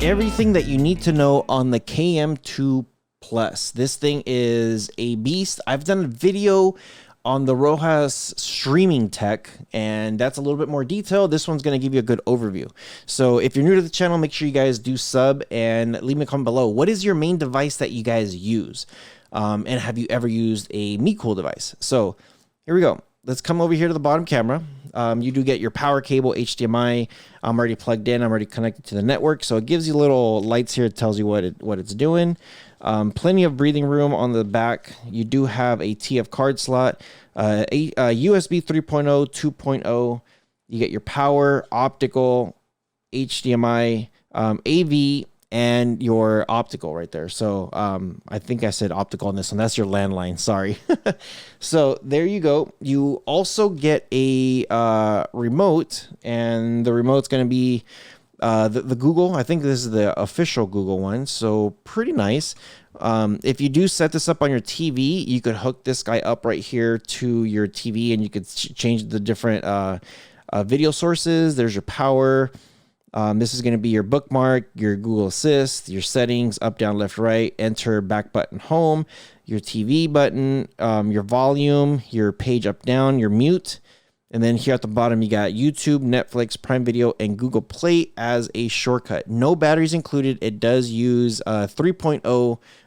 everything that you need to know on the KM2 Plus. This thing is a beast. I've done a video on the Rohas streaming tech, and that's a little bit more detailed. This one's going to give you a good overview. So if you're new to the channel, make sure you guys do sub and leave me a comment below. What is your main device that you guys use? And have you ever used a MeCool device? So here we go. Let's come over here to the bottom camera. You do get your power cable, HDMI. I'm already plugged in. I'm already connected to the network. So it gives you little lights here. It tells you what it's doing. Plenty of breathing room on the back. You do have a TF card slot, a USB 3.0, 2.0. You get your power, optical, HDMI, AV, and your optical right there. So I think I said optical on this one. That's your landline. Sorry. So there you go. You also get a remote, and the remote's going to be the Google. I think this is the official Google one. So pretty nice. If you do set this up on your TV, you could hook this guy up right here to your TV, and you could change the different video sources. There's your power. This is going to be your bookmark, your Google Assist, your settings, up, down, left, right, enter, back button, home, your TV button, your volume, your page up, down, your mute. And then here at the bottom, you got YouTube, Netflix, Prime Video, and Google Play as a shortcut. No batteries included. It does use 3.0,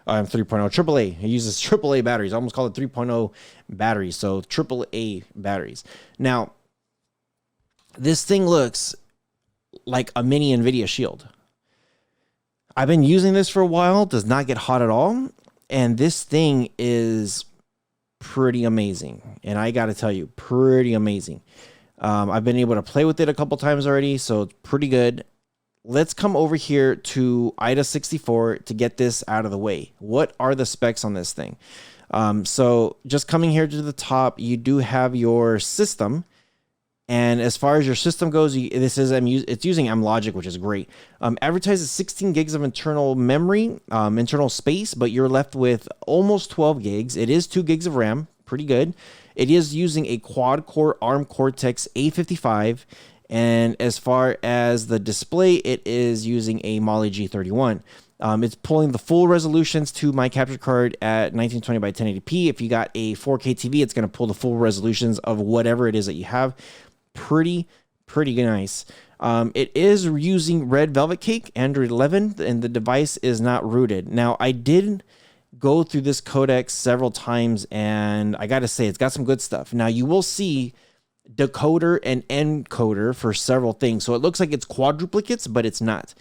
AAA. It uses AAA batteries. I almost called it 3.0 batteries. So AAA batteries. Now, this thing looks like a mini NVidia Shield. I've been using this for a while, does not get hot at all, and this thing is pretty amazing. And I got to tell you, pretty amazing. I've been able to play with it a couple times already, so it's pretty good. Let's come over here to IDA64 to get this out of the way. What are the specs on this thing? So just coming here to the top, you do have your system. And as far as your system goes, it's using MLogic, which is great. Advertises 16 gigs of internal memory, internal space, but you're left with almost 12 gigs. It is 2 gigs of RAM, pretty good. It is using a quad-core ARM Cortex A55. And as far as the display, it is using a Mali G31. It's pulling the full resolutions to my capture card at 1920 by 1080p. If you got a 4K TV, it's going to pull the full resolutions of whatever it is that you have. Pretty nice. It is using Red Velvet Cake, Android 11, and the device is not rooted. Now, I did go through this codec several times, and I got to say, it's got some good stuff. Now, you will see decoder and encoder for several things. So it looks like it's quadruplicates, but it's not.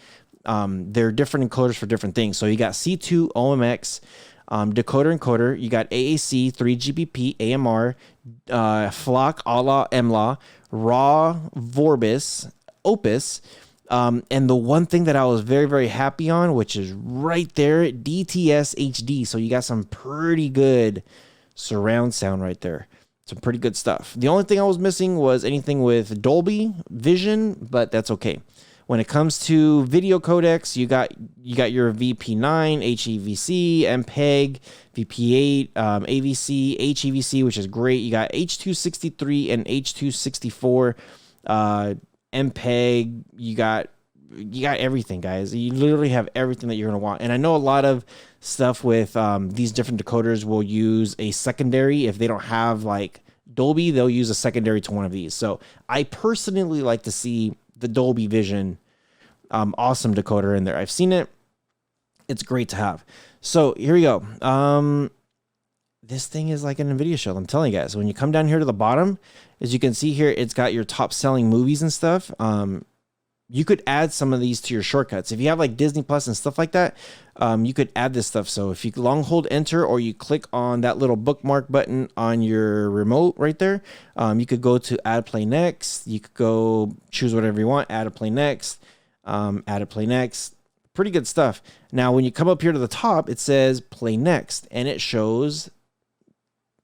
They're different encoders for different things. So you got C2, OMX, decoder encoder. You got AAC, 3GPP, AMR, FLOC, ALA, MLA, RAW, Vorbis, Opus, and the one thing that I was very happy on, which is right there, DTS HD. So you got some pretty good surround sound right there. Some pretty good stuff. The only thing I was missing was anything with Dolby Vision, but that's okay. When it comes to video codecs, you got your VP9, HEVC, MPEG, VP8, AVC, HEVC, which is great. You got H.263 and H.264, MPEG. You got everything, guys. You literally have everything that you're gonna want. And I know a lot of stuff with these different decoders will use a secondary. If they don't have like Dolby, they'll use a secondary to one of these. So I personally like to see the Dolby Vision awesome decoder in there. I've seen it. It's great to have. So here we go. This thing is like an NVIDIA Shield. I'm telling you guys, when you come down here to the bottom, as you can see here, it's got your top selling movies and stuff. You could add some of these to your shortcuts. If you have like Disney Plus and stuff like that, you could add this stuff. So if you long hold enter, or you click on that little bookmark button on your remote right there, you could go to add play next. You could go choose whatever you want, add a play next, add a play next. Pretty good stuff. Now, when you come up here to the top, it says play next, and it shows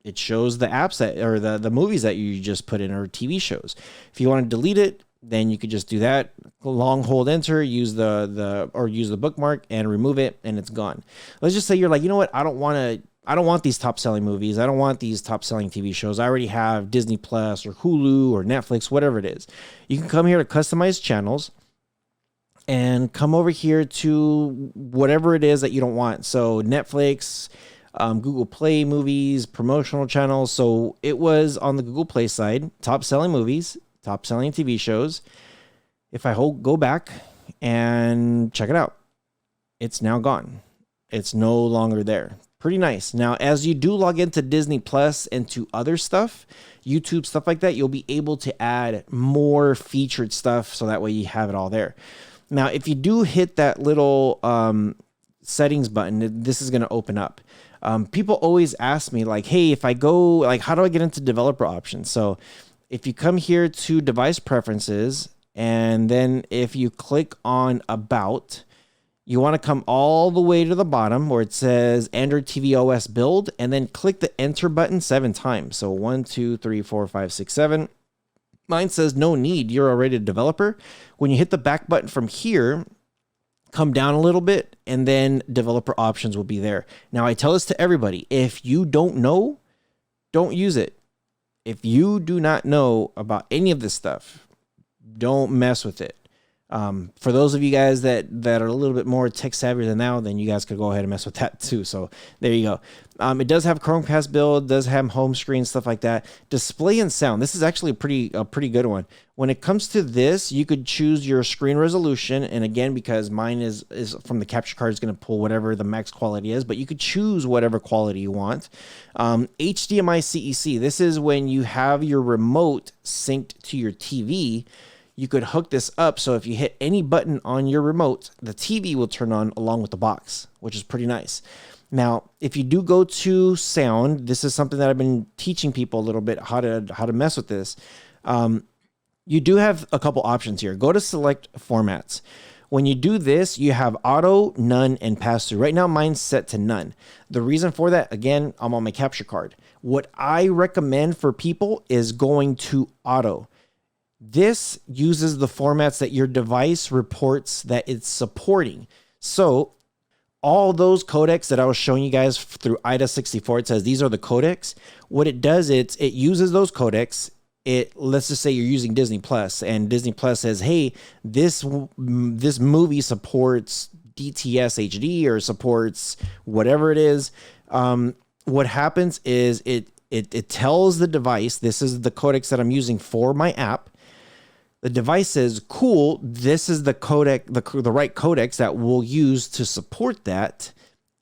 the apps that, or the movies that you just put in, or TV shows. If you want to delete it, then you could just do that. Long hold enter, use the bookmark and remove it, and it's gone. Let's just say you're like, you know what? I don't want these top selling movies. I don't want these top selling TV shows. I already have Disney Plus or Hulu or Netflix, whatever it is. You can come here to customize channels, and come over here to whatever it is that you don't want. So Netflix, Google Play movies, promotional channels. So it was on the Google Play side, top selling movies, top selling TV shows. If I go back and check it out, it's now gone. It's no longer there. Pretty nice. Now, as you do log into Disney Plus and to other stuff, YouTube, stuff like that, you'll be able to add more featured stuff. So that way you have it all there. Now, if you do hit that little settings button, this is going to open up. People always ask me like, hey, if I go, like, how do I get into developer options? So if you come here to device preferences, and then if you click on about, you want to come all the way to the bottom where it says Android TV OS build, and then click the enter button 7 times. So 1, 2, 3, 4, 5, 6, 7. Mine says no need, you're already a developer. When you hit the back button from here, come down a little bit, and then developer options will be there. Now, I tell this to everybody. If you don't know, don't use it. If you do not know about any of this stuff, don't mess with it. For those of you guys that are a little bit more tech savvy than now, then you guys could go ahead and mess with that too. So there you go. It does have Chromecast build, does have home screen, stuff like that. Display and sound. This is actually a pretty good one. When it comes to this, you could choose your screen resolution. And again, because mine is from the capture card, is going to pull whatever the max quality is, but you could choose whatever quality you want. HDMI CEC. This is when you have your remote synced to your TV. You could hook this up, so if you hit any button on your remote, the TV will turn on along with the box, which is pretty nice. Now, if you do go to sound, this is something that I've been teaching people a little bit how to mess with this. You do have a couple options here. Go to select formats. When you do this, you have auto, none, and pass-through. Right now, mine's set to none. The reason for that, again, I'm on my capture card. What I recommend for people is going to auto. This uses the formats that your device reports that it's supporting. So all those codecs that I was showing you guys through IDA64, it says these are the codecs. What it does, it uses those codecs. Let's just say you're using Disney Plus, and Disney Plus says, hey, this movie supports DTS HD or supports whatever it is. What happens is it tells the device, this is the codecs that I'm using for my app. The device says, cool, this is the codec, the right codecs that we'll use to support that.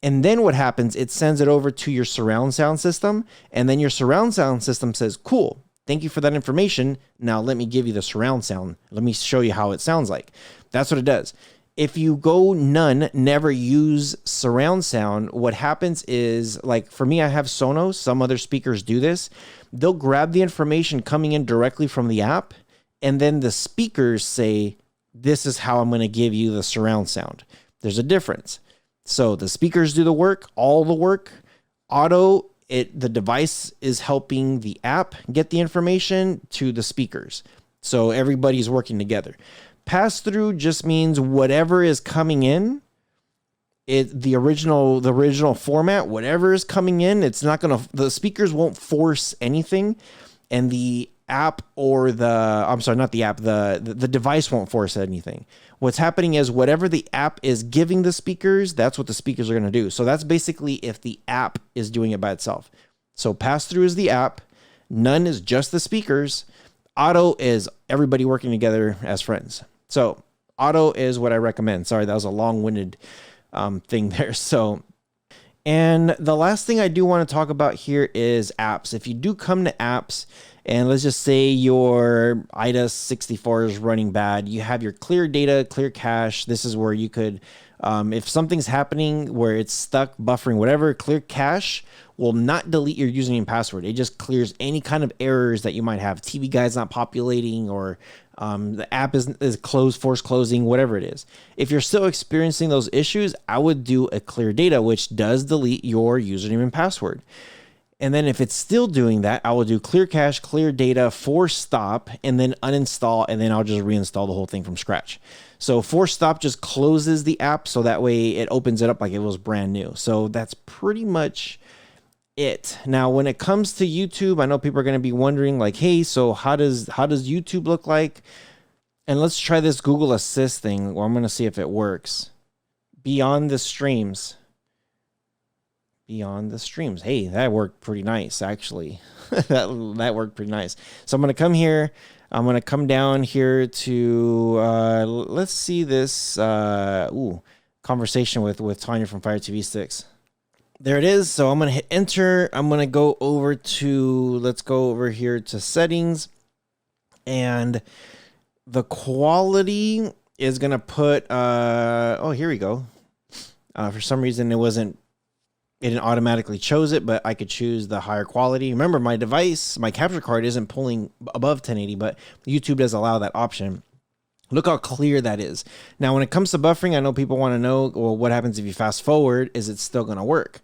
And then what happens, it sends it over to your surround sound system. And then your surround sound system says, cool, thank you for that information. Now let me give you the surround sound. Let me show you how it sounds like. That's what it does. If you go none, never use surround sound, what happens is, like for me, I have Sonos. Some other speakers do this. They'll grab the information coming in directly from the app, and then the speakers say, this is how I'm going to give you the surround sound. There's a difference. So the speakers do the work, all the work. Auto, the device is helping the app get the information to the speakers. So everybody's working together. Pass through just means whatever is coming in, the original format, whatever is coming in, the speakers won't force anything, and the app or the device won't force anything. What's happening is whatever the app is giving the speakers, that's what the speakers are going to do. So that's basically if the app is doing it by itself. So pass through is the app, none is just the speakers, auto is everybody working together as friends. So auto is what I recommend. Sorry, that was a long-winded thing there. So, and the last thing I do want to talk about here is apps. If you do come to apps, and let's just say your IDA64 is running bad, you have your clear data, clear cache. This is where you could, if something's happening where it's stuck, buffering, whatever, clear cache will not delete your username and password. It just clears any kind of errors that you might have. TV guide's not populating, or the app is closed, force closing, whatever it is. If you're still experiencing those issues, I would do a clear data, which does delete your username and password. And then if it's still doing that, I will do clear cache, clear data, force stop, and then uninstall, and then I'll just reinstall the whole thing from scratch. So force stop just closes the app, so that way it opens it up like it was brand new. So that's pretty much it. Now, when it comes to YouTube, I know people are going to be wondering like, hey, so how does YouTube look like? And let's try this Google Assist thing. Well, I'm going to see if it works. Beyond the streams. Beyond the streams. Hey, that worked pretty nice, actually. that worked pretty nice. So I'm going to come here. I'm going to come down here to, let's see this conversation with Tanya from Fire TV Sticks. There it is. So I'm going to hit enter. I'm going to go over to, let's go over here to settings. And the quality is going to put, oh, here we go. For some reason, it didn't automatically chose it, but I could choose the higher quality. Remember, my device, my capture card isn't pulling above 1080, but YouTube does allow that option. Look how clear that is. Now, when it comes to buffering, I know people want to know, well, what happens if you fast forward? Is it still going to work?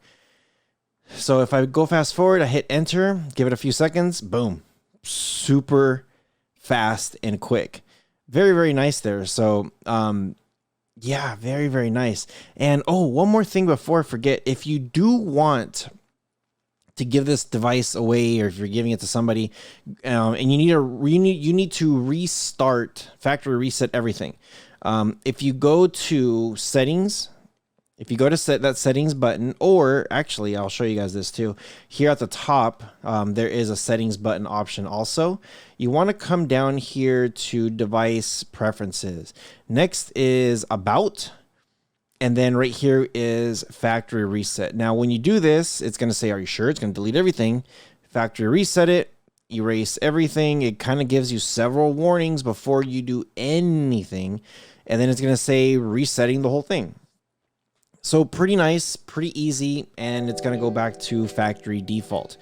So if I go fast forward, I hit enter, give it a few seconds, boom, super fast and quick. Very, very nice there. So, yeah, very, very nice. And oh, one more thing before I forget, if you do want to give this device away, or if you're giving it to somebody, and you need to restart, factory reset everything. If you go to settings, if you go to set that settings button, or actually, I'll show you guys this too. Here at the top, there is a settings button option also. You want to come down here to device preferences. Next is about, and then right here is factory reset. Now, when you do this, it's going to say, are you sure? It's going to delete everything. Factory reset it, erase everything. It kind of gives you several warnings before you do anything. And then it's going to say resetting the whole thing. So pretty nice, pretty easy, and it's going to go back to factory default.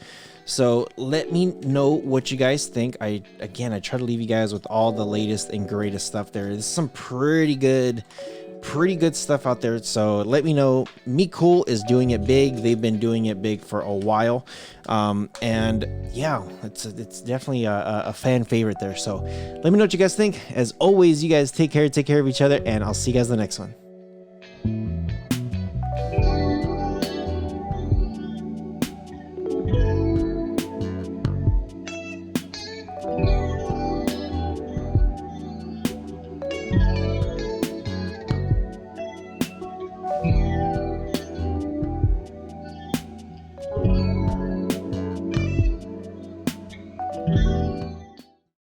So let me know what you guys think. I try to leave you guys with all the latest and greatest stuff there. There's some pretty good stuff out there. So let me know. MeCool is doing it big. They've been doing it big for a while. And yeah, it's definitely a fan favorite there. So let me know what you guys think. As always, you guys take care of each other, and I'll see you guys in the next one.